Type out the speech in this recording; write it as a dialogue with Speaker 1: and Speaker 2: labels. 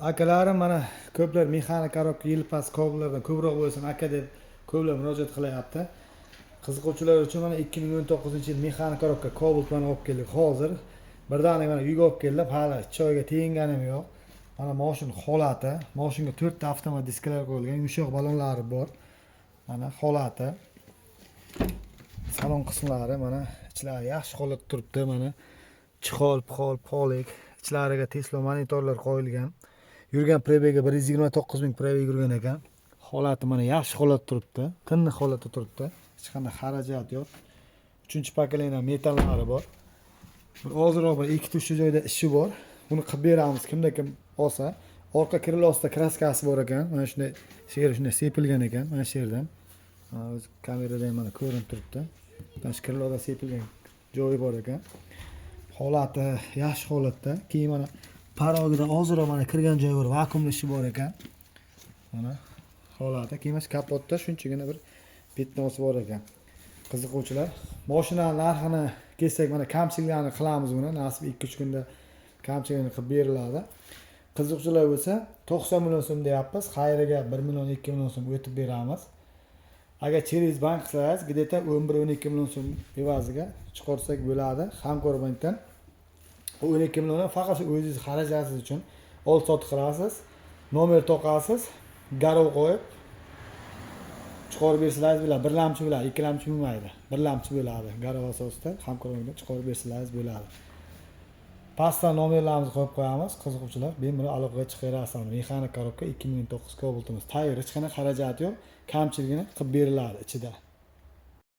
Speaker 1: Akalarim mana ko'plar mexanik korobka yil pas kabellardan ko'proq bo'lsin aka deb ko'plar murojaat qilyapti. Qiziquvchilar uchun mana 2019-yil mexanik korobka Cobalt mana olib keldik. Hozir birdaniga mana uyga olib keldim. Hali choyga teginganim yo'q. Mana mashina holati, mashinaga 4 ta avtomat diskalar qo'yilgan, yumshoq balonlari bor. Mana holati. Salon qismlari mana ichlari yaxshi holatda turibdi. Mana chihol, pol, polik, ichlariga Tesla monitorlar qo'yilgan. Yurgan prebegi 129 ming prebeg yurgan ekan. Holati mana yaxshi holatda turibdi. Tinni holatda turibdi. Hech qanday xarajat yo'q. 3-pokoleniya metallari bor. Ozroq bir ikki tushli joyda ishi bor. Buni qilib beramiz kimda kim olsa. Orqa krilosida kraskasi bor ekan. Mana shunday shunday sepilgan ekan. Mana shu yerdan. O'z kameradan mana ko'rinib turibdi. Mana shu kriloda sepilgan joyi bor ekan. Holati yaxshi holatda. Keyin mana parogida ozroq mana kirgan joyi bor, vakuumli ishi bor ekan. Mana holati. Keyin mana kapotda shunchagina bir petnosi bor ekan. Qiziquvchilar, mashina narxini kelsak mana kamchiliklarni qilamiz buni. Nasib 2-3 kunda kamchilikni qilib beriladi. Qiziquvchilar bo'lsa 90 million so'm deyapmiz. Xayriga 1 million 2 million so'm o'tib beramiz. Agar через bank qilsangiz, где-то 11-12 million so'm evaziga chiqarsak bo'ladi. Hamkor bankdan 12 million faqat o'zingiz xarajatingiz uchun olib-sot qilasiz. Nomer to'qasiz, garov qo'yib chiqarib bersangiz bo'ladi. Birlamchi bo'ladi, ikkilamchi bo'lmaydi. Birlamchi bo'ladi. Garov asosida Hamkor bankdan chiqarib bersangiz bo'ladi. Pastdan nomerlarimizni qo'yib qo'yamiz. Qiziquvchilar bemalol aloqaga chiqarasiz. Mexanik korobka 2009 Cobaltimiz. Tayyor, hech qanday xarajat yo'q. Kamchiligini qilib beriladi ichida.